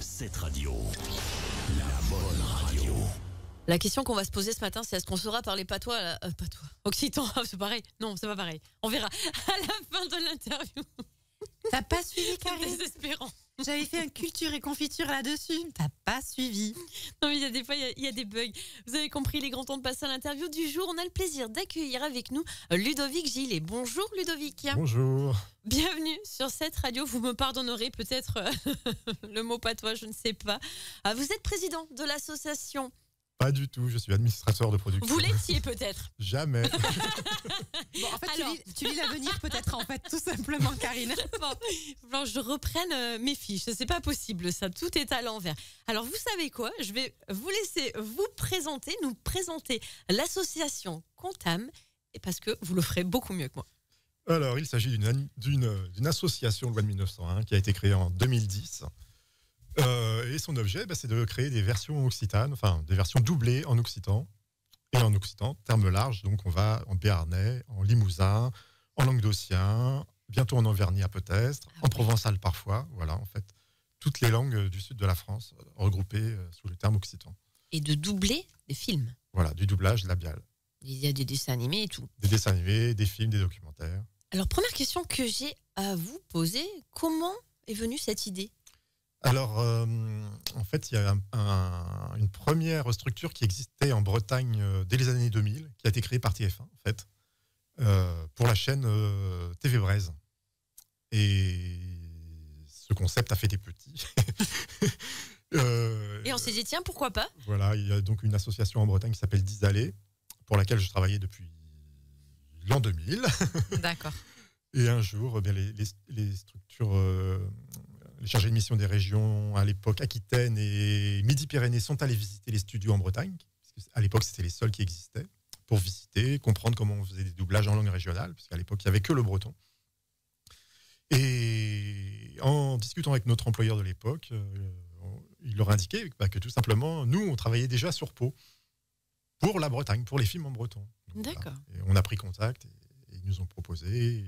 Cette radio, la bonne radio. La question qu'on va se poser ce matin, c'est est-ce qu'on saura parler patois, occitan, c'est pareil? Non, c'est pas pareil. On verra à la fin de l'interview. T'as pas suivi, C'est Karine? désespérant. J'avais fait un culture et confiture là-dessus. T'as pas suivi. Non, mais il y a des fois, il y a des bugs. Vous avez compris, les grands temps de passer à l'interview du jour. On a le plaisir d'accueillir avec nous Ludovic Gillet. Bonjour Ludovic. Bonjour. Bienvenue sur cette radio. Vous me pardonnerez peut-être le mot patois, je ne sais pas. Vous êtes président de l'association. Pas du tout, je suis administrateur de production. Vous l'étiez peut-être. Jamais. Bon, en fait, Alors. tu lis l'avenir peut-être, en fait, tout simplement, Karine. Bon, je reprenne mes fiches. C'est pas possible, ça. Tout est à l'envers. Alors, vous savez quoi? Je vais vous laisser nous présenter l'association Contam, et parce que vous le ferez beaucoup mieux que moi. Alors, il s'agit d'une association loi de 1901 qui a été créée en 2010. Et son objet, c'est de créer des versions occitanes, enfin des versions doublées en occitan. Et en occitan, terme large, donc on va en béarnais, en limousin, en languedocien, bientôt en auvergnat peut-être, en provençal parfois, voilà, en fait, toutes les langues du sud de la France regroupées sous le terme occitan. Et de doubler des films. Voilà, du doublage labial. Il y a des dessins animés et tout. Des dessins animés, des films, des documentaires. Alors, première question que j'ai à vous poser, comment est venue cette idée? Alors, en fait, il y a une première structure qui existait en Bretagne dès les années 2000, qui a été créée par TF1, en fait, pour la chaîne TV Braise. Et ce concept a fait des petits. Et on s'est dit, tiens, pourquoi pas? Voilà, il y a donc une association en Bretagne qui s'appelle Disalé, pour laquelle je travaillais depuis l'an 2000. D'accord. Et un jour, les structures... les chargés de mission des régions, à l'époque, Aquitaine et Midi-Pyrénées sont allés visiter les studios en Bretagne, parce qu'à l'époque, c'était les seuls qui existaient, pour visiter, comprendre comment on faisait des doublages en langue régionale, parce qu'à l'époque, il n'y avait que le breton. Et en discutant avec notre employeur de l'époque, il leur indiquait que tout simplement, nous, on travaillait déjà sur Pau, pour la Bretagne, pour les films en breton. Donc, D'accord. voilà. Et on a pris contact, et ils nous ont proposé, et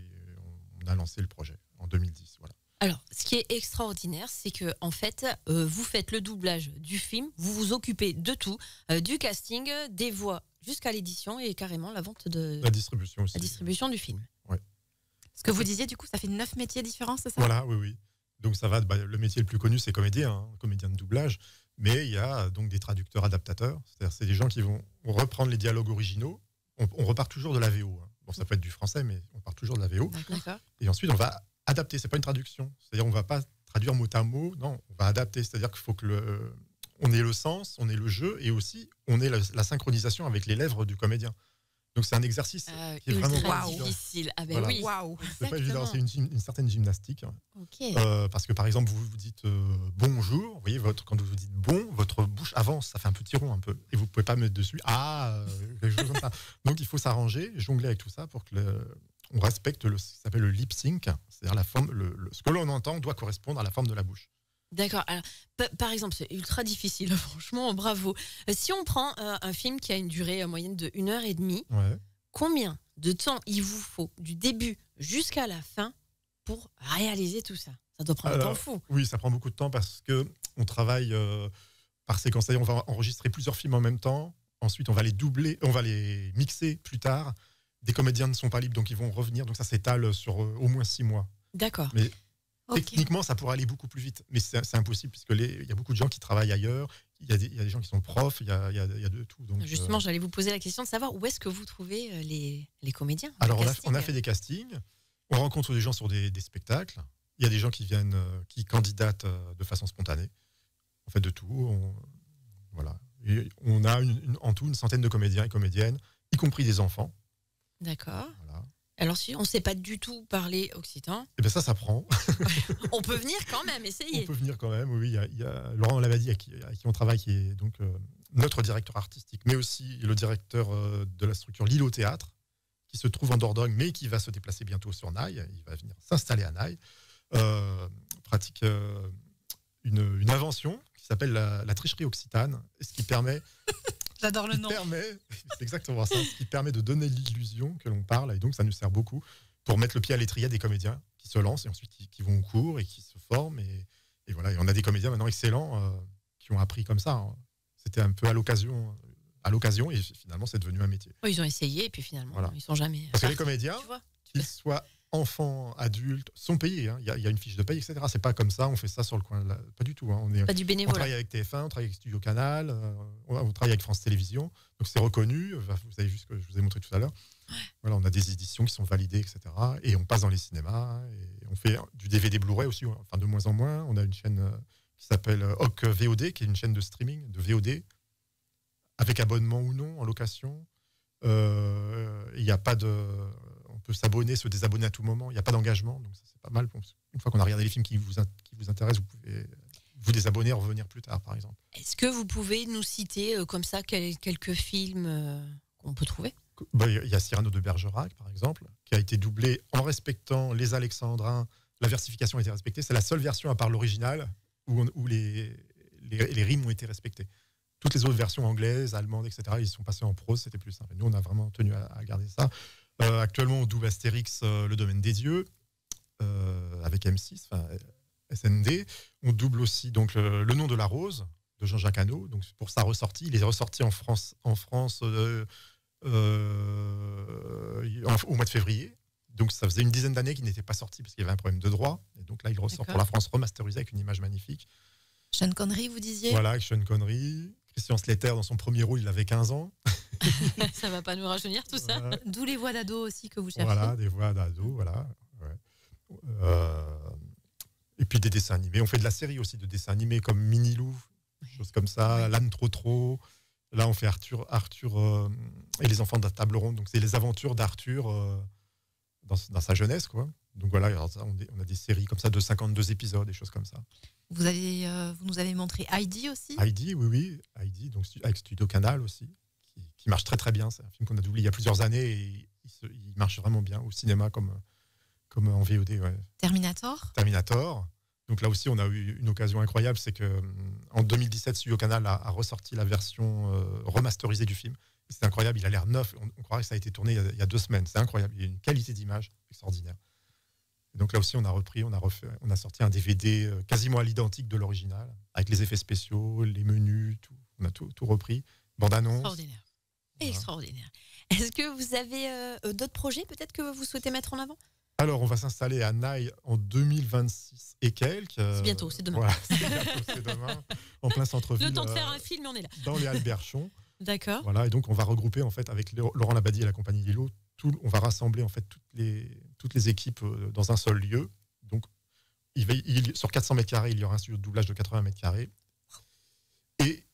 on a lancé le projet en 2010, voilà. Alors, ce qui est extraordinaire, c'est que en fait, vous faites le doublage du film, vous vous occupez de tout, du casting, des voix jusqu'à l'édition et carrément la vente de La distribution aussi. la distribution du film. Ce que vous disiez, du coup, ça fait 9 métiers différents, c'est ça? Voilà, oui. Donc ça va, le métier le plus connu, c'est comédien, comédien de doublage. Mais il y a donc des traducteurs adaptateurs. C'est-à-dire, c'est des gens qui vont reprendre les dialogues originaux. On repart toujours de la VO. Bon, ça peut être du français, mais on part toujours de la VO. D'accord. Et ensuite, on va adapter. C'est pas une traduction. C'est-à-dire, on va pas traduire mot à mot. Non, on va adapter. C'est-à-dire qu'il faut que on ait le sens, on ait le jeu, et aussi on ait la synchronisation avec les lèvres du comédien. Donc c'est un exercice qui est vraiment ultra pas évident. difficile. Ah ben Voilà. oui. Waouh. C'est pas évident, Exactement. c'est une certaine gymnastique. Ok. Parce que par exemple, vous dites bonjour, vous voyez, quand vous dites bon, votre bouche avance, ça fait un petit rond un peu, et vous pouvez pas mettre dessus quelque chose comme ça. Donc il faut s'arranger, jongler avec tout ça pour que on respecte ce qui s'appelle le lip sync, c'est-à-dire la forme, ce que l'on entend doit correspondre à la forme de la bouche. D'accord. Alors, par exemple, c'est ultra difficile. Franchement, bravo. Si on prend un film qui a une durée moyenne de 1h30, Ouais. combien de temps il vous faut du début jusqu'à la fin pour réaliser tout ça? Ça doit prendre un temps fou. Oui, ça prend beaucoup de temps parce que on travaille par séquence. C'est-à-dire, on va enregistrer plusieurs films en même temps. Ensuite, on va les doubler, on va les mixer plus tard. Des comédiens ne sont pas libres, donc ils vont revenir. Donc ça s'étale sur au moins 6 mois. D'accord. Mais Ok. techniquement, ça pourrait aller beaucoup plus vite. Mais c'est impossible, puisque il y a beaucoup de gens qui travaillent ailleurs. Il y a des gens qui sont profs, il y a de tout. Donc, Justement, j'allais vous poser la question de savoir où est-ce que vous trouvez les comédiens. alors, le on a casting. fait des castings. On rencontre des gens sur des spectacles. Il y a des gens qui viennent, qui candidatent de façon spontanée. On fait de tout. Voilà. Et on a en tout une centaine de comédiens et comédiennes, y compris des enfants. D'accord. Voilà. Alors, si on ne sait pas du tout parler occitan, Et bien ça prend. on peut venir quand même, On essayer. peut venir quand même. Oui, il y a Laurent Lavadie à qui on travaille, qui est donc notre directeur artistique, mais aussi le directeur de la structure L'Île au Théâtre, qui se trouve en Dordogne, mais qui va se déplacer bientôt sur Naï. Il va venir s'installer à Naï. Pratique une invention qui s'appelle la tricherie occitane, ce qui permet... J'adore le nom. C'est exactement ça, ce qui permet de donner l'illusion que l'on parle, et donc ça nous sert beaucoup pour mettre le pied à l'étrier des comédiens qui se lancent et ensuite qui vont au cours et qui se forment et Et voilà, et on a des comédiens maintenant excellents qui ont appris comme ça. Hein. C'était un peu à l'occasion, et finalement, c'est devenu un métier. Oui, ils ont essayé et puis finalement, Voilà. ils sont jamais. Parce que les comédiens, Tu vois, qu'ils soient enfants, adultes, sont payés. Hein. Il y a une fiche de paye, etc. C'est pas comme ça, on fait ça sur le coin. Pas du tout. Hein. pas du On bénévolat. travaille avec TF1, on travaille avec Studio Canal, on travaille avec France Télévisions. Donc c'est reconnu. Vous avez vu ce que je vous ai montré tout à l'heure. Voilà, on a des éditions qui sont validées, etc. Et on passe dans les cinémas. Et on fait du DVD Blu-ray aussi, enfin de moins en moins. On a une chaîne qui s'appelle HOC VOD, qui est une chaîne de streaming, de VOD, avec abonnement ou non, en location. Il n'y a pas de... On peut s'abonner, se désabonner à tout moment. Il n'y a pas d'engagement, donc ça, c'est pas mal. Une fois qu'on a regardé les films qui vous intéressent, vous pouvez vous désabonner et revenir plus tard, par exemple. Est-ce que vous pouvez nous citer comme ça quelques films qu'on peut trouver? Il y a Cyrano de Bergerac, par exemple, qui a été doublé en respectant les Alexandrins. La versification a été respectée. C'est la seule version, à part l'original, où les rimes ont été respectées. Toutes les autres versions anglaises, allemandes, etc., ils sont passés en prose, c'était plus simple. Nous, on a vraiment tenu à garder ça. Actuellement, on double Astérix, Le Domaine des Dieux, avec M6, enfin SND. On double aussi donc, Le Nom de la Rose, de Jean-Jacques Hano. Donc, pour sa ressortie, il est ressorti en France au mois de février. Donc, ça faisait une dizaine d'années qu'il n'était pas sorti parce qu'il y avait un problème de droit. Et donc là, il ressort pour la France remasterisé avec une image magnifique. Sean Connery, vous disiez? Voilà, avec Sean Connery. Christian Slater, dans son premier rôle, il avait 15 ans. Ça va pas nous rajeunir tout ça. Voilà. D'où les voix d'ado aussi que vous cherchez. Voilà, des voix d'ado, voilà. Ouais. Et puis des dessins animés. On fait de la série aussi, de dessins animés comme Minilou, choses comme ça, L'âne trop. Là, on fait Arthur et les enfants de la table ronde. Donc, c'est les aventures d'Arthur dans sa jeunesse, quoi. Donc voilà, on a des séries comme ça de 52 épisodes, des choses comme ça. Vous nous avez montré Heidi aussi. Heidi, oui. Heidi, donc avec Studio Canal aussi, qui marche très très bien. C'est un film qu'on a doublé il y a plusieurs années et il marche vraiment bien au cinéma comme en VOD. Ouais. Terminator. Donc là aussi, on a eu une occasion incroyable, c'est que en 2017, Studio Canal a ressorti la version remasterisée du film. C'est incroyable, il a l'air neuf. On croirait que ça a été tourné il y a 2 semaines. C'est incroyable, il y a une qualité d'image extraordinaire. Et donc là aussi, on a sorti un DVD quasiment à l'identique de l'original, avec les effets spéciaux, les menus, tout. On a tout repris. Bande-annonce. Extraordinaire. Voilà. Extraordinaire. Est-ce que vous avez d'autres projets peut-être que vous souhaitez mettre en avant? Alors, on va s'installer à Naï en 2026 et quelques. C'est bientôt, c'est demain. Voilà, c'est demain, en plein centre-ville. Le temps de faire un film, on est là. Dans les Alberchons. D'accord. Voilà, et donc on va regrouper en fait avec Laurent Labadie et la compagnie Lilo, on va rassembler en fait toutes les équipes dans un seul lieu. Donc sur 400 mètres carrés, il y aura un studio de doublage de 80 mètres carrés et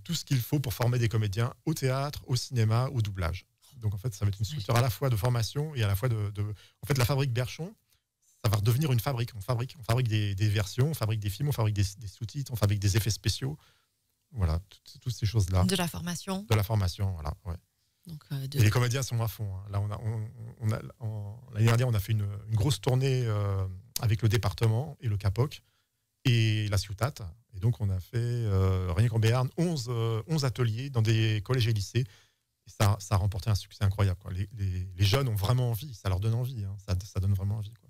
tout ce qu'il faut pour former des comédiens au théâtre, au cinéma, au doublage. Donc en fait, ça va être une structure à la fois de formation et à la fois en fait, la fabrique Berchon, ça va redevenir une fabrique. On fabrique des versions, on fabrique des films, on fabrique des sous-titres, on fabrique des effets spéciaux. Voilà, toutes ces choses-là. De la formation. De la formation, voilà. Ouais. Donc, Et les comédiens sont à fond. Hein. Là, l'année dernière, on a fait une grosse tournée avec le département et le CAPOC et la Ciutat. Et donc, on a fait, rien qu'en Béarn, 11 ateliers dans des collèges et lycées. Et ça a remporté un succès incroyable. Quoi. Les jeunes ont vraiment envie, ça leur donne envie. Hein. Ça donne vraiment envie. Quoi.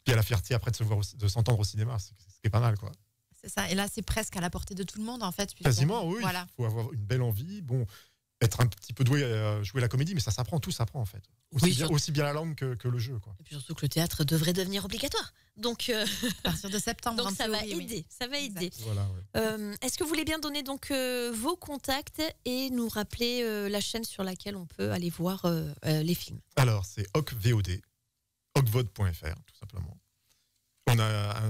Puis, il y a la fierté après de s'entendre au cinéma, ce qui est pas mal. Quoi. C'est ça. Et là, c'est presque à la portée de tout le monde, en fait. Quasiment, oui. Voilà. Il faut avoir une belle envie. Bon, être un petit peu doué à jouer la comédie, mais ça s'apprend, tout s'apprend, en fait. Aussi bien la langue que le jeu. Quoi. Et puis surtout que le théâtre devrait devenir obligatoire. Donc, à partir de septembre, donc ça va théorie, aider. Ça va aider. Voilà, ouais. Est-ce que vous voulez bien donner donc vos contacts et nous rappeler la chaîne sur laquelle on peut aller voir les films? Alors, c'est HOCVOD, hocvod.fr, tout simplement. On a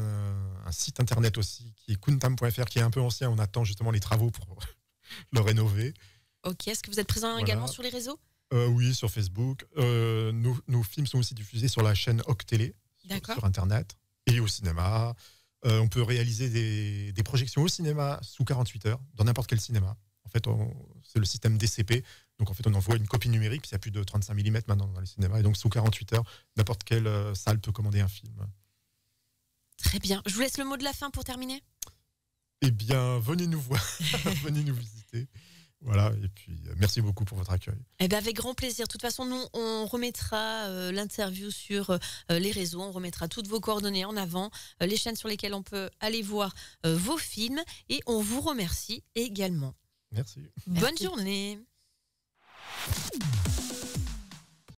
un site internet aussi qui est kuntam.fr, qui est un peu ancien. On attend justement les travaux pour le rénover. Ok, est-ce que vous êtes présent également sur les réseaux? Oui, sur Facebook. Nos films sont aussi diffusés sur la chaîne HOC Télé, sur internet, et au cinéma. On peut réaliser des projections au cinéma sous 48 heures, dans n'importe quel cinéma. En fait, c'est le système DCP. Donc, en fait, on envoie une copie numérique, puis il y a plus de 35 mm maintenant dans les cinémas. Et donc, sous 48 heures, n'importe quelle salle peut commander un film. Très bien. Je vous laisse le mot de la fin pour terminer. Eh bien, venez nous voir, venez nous visiter. Voilà, et puis merci beaucoup pour votre accueil. Eh bien, avec grand plaisir. De toute façon, nous, on remettra l'interview sur les réseaux. On remettra toutes vos coordonnées en avant, les chaînes sur lesquelles on peut aller voir vos films. Et on vous remercie également. Merci. Bonne journée.